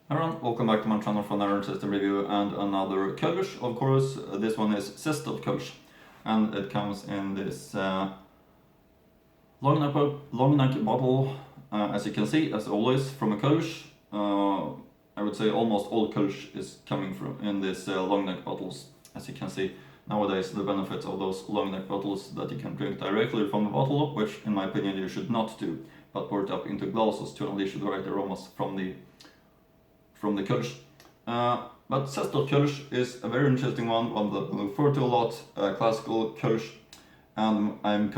Everyone, welcome back to my channel for another system review and another Kölsch. Of course, this one is Sester Kölsch, and it comes in this long neck bottle, as you can see, as always, from a Kölsch. I would say almost all Kölsch is coming from in these long neck bottles, as you can see. Nowadays, the benefits of those long neck bottles that you can drink directly from the bottle, which in my opinion you should not do, but pour it up into glasses to unleash the right aromas from the Kölsch. But Sester Kölsch is a very interesting one that I look forward to a lot, classical Kölsch, and I'm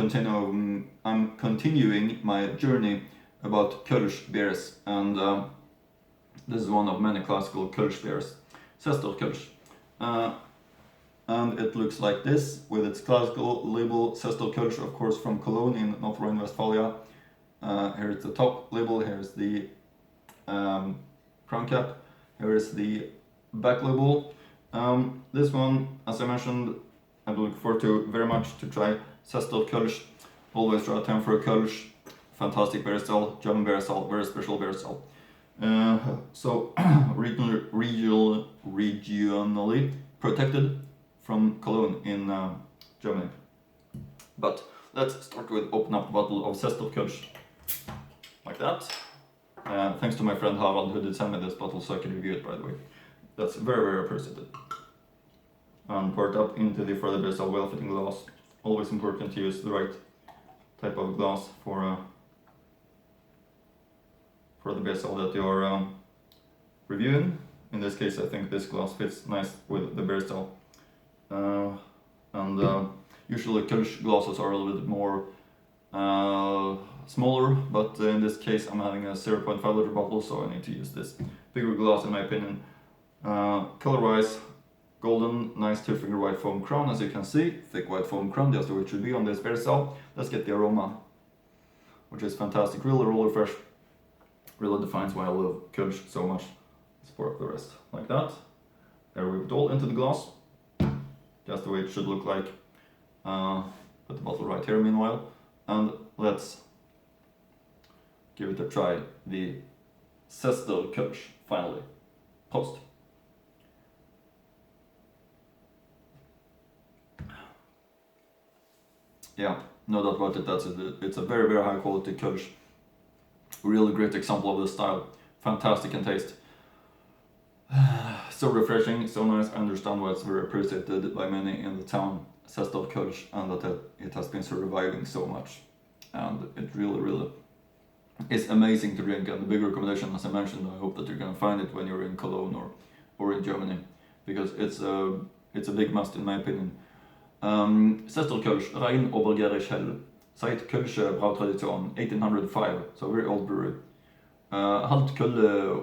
continuing my journey about Kölsch beers, and this is one of many classical Kölsch beers, Sester Kölsch. And it looks like this, with its classical label, Sester Kölsch, of course, from Cologne in Nordrhein-Westfalen. Here is the top label, here is the crown cap, here is the back label. This one, as I mentioned, I look forward to very much to try Sester Kölsch. Always try time for a Kölsch. Fantastic beer style, German beer style, very special beer style. So regionally protected from Cologne in Germany. But let's start with open up a bottle of Sester Kölsch, like that. Thanks to my friend Harald who did send me this bottle so I can review it, by the way. That's very, very appreciated. And pour it up into the further beer style well-fitting glass. Always important to use the right type of glass for the beer style that you're reviewing. In this case, I think this glass fits nice with the beer style. Usually Kölsch glasses are a little bit more smaller, but in this case I'm having a 0.5 liter bottle, so I need to use this bigger glass in my opinion. Color-wise, golden, nice 2-finger white foam crown, as you can see, thick white foam crown, just the way it should be on this beer style. Let's get the aroma, which is fantastic, really fresh, really defines why I love Kölsch so much. Let's pour up the rest, like that. There we have it all into the glass, just the way it should look like. Put the bottle right here meanwhile, and let's give it a try, the Sester Kölsch, finally. Post. Yeah, no doubt about it, it's a very, very high quality Kölsch. Really great example of the style, fantastic in taste. So refreshing, so nice. I understand why it's very appreciated by many in the town, Sester Kölsch, and that it has been surviving so much. And it really is amazing to drink, and the big recommendation, as I mentioned, I hope that you're gonna find it when you're in Cologne or in Germany, because it's a big must in my opinion. Sester Kölsch, rein obergärig hell, seit Kölsche Brautradition, 1805, so very old brewery. Halt Kölle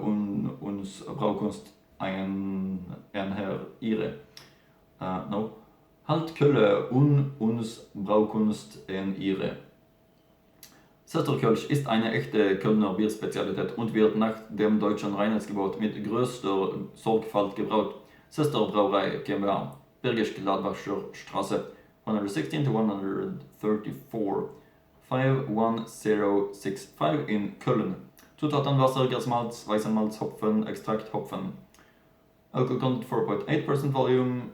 uns Braukunst ein Herr ihre. No. Halt Kölle uns Braukunst ein ihre. Sester Kölsch ist eine echte Kölner Bierspezialität und wird nach dem deutschen Reinheitsgebot mit größter Sorgfalt gebraut. Sester Brauerei GmbH, Bergisch-Gladbacher Straße, 116 to 134, 51065 in Köln. Zutaten Wasser, Gerstmalz, Weizenmalz, Hopfen, Extrakt, Hopfen. Alcohol content 4.8% volume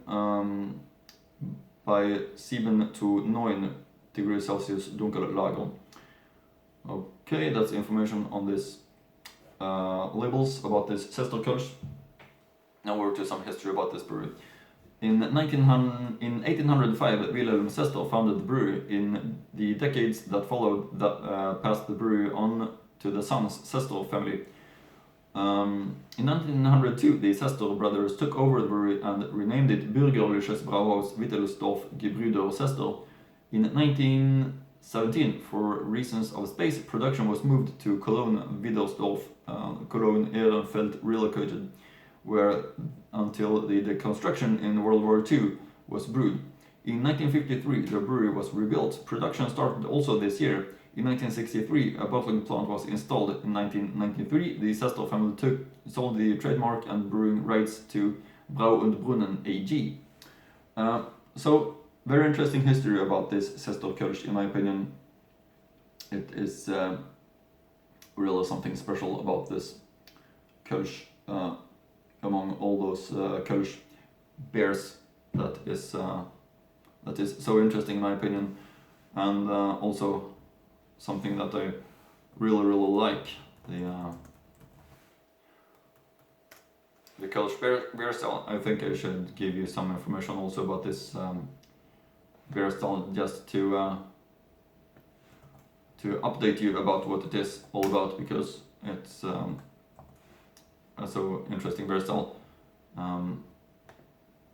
by 7 to 9 degrees Celsius dunkel lager. Okay, that's information on this labels about this Sester Kölsch. Now we're to some history about this brewery. In 1805, Wilhelm Sester founded the brewery. In the decades that followed, passed the brewery on to the sons Sester family. In 1902, the Sester brothers took over the brewery and renamed it Bürgerliches Brauhaus Wittelsdorf Gebrüder Sester. In 1917, for reasons of space, production was moved to Cologne-Wittelsdorf, Cologne-Ehrenfeld relocated, where until the deconstruction in World War II was brewed. In 1953, the brewery was rebuilt. Production started also this year. In 1963, a bottling plant was installed. In 1993, the Sester family sold the trademark and brewing rights to Brau und Brunnen AG. So, very interesting history about this Sester Kölsch, in my opinion. It is really something special about this Kölsch uh, among all those Kölsch beers that is so interesting in my opinion, and also something that I really like. The Kölsch beer style. I think I should give you some information also about this beer style, just to update you about what it is all about, because it's a so interesting beer style.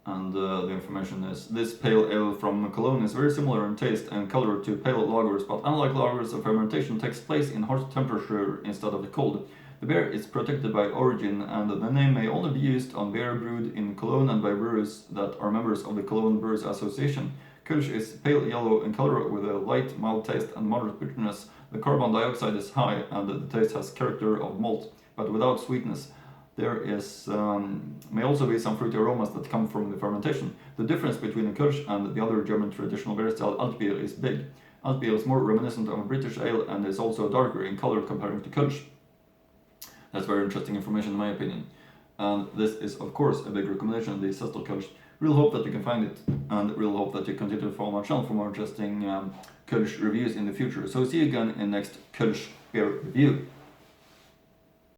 And the information is: this pale ale from Cologne is very similar in taste and color to pale lagers, but unlike lagers, the fermentation takes place in hot temperature instead of the cold. The beer is protected by origin, and the name may only be used on beer brewed in Cologne and by brewers that are members of the Cologne Brewers Association. Kölsch is pale yellow in color with a light, mild taste and moderate bitterness. The carbon dioxide is high, and the taste has character of malt, but without sweetness. There may also be some fruity aromas that come from the fermentation. The difference between a Kölsch and the other German traditional beer style Altbier is big. Altbier is more reminiscent of a British ale and is also darker in color compared to Kölsch. That's very interesting information in my opinion. And this is of course a big recommendation, the Sester Kölsch. Real hope that you can find it, and real hope that you continue to follow my channel for more interesting Kölsch reviews in the future. So see you again in next Kölsch beer review.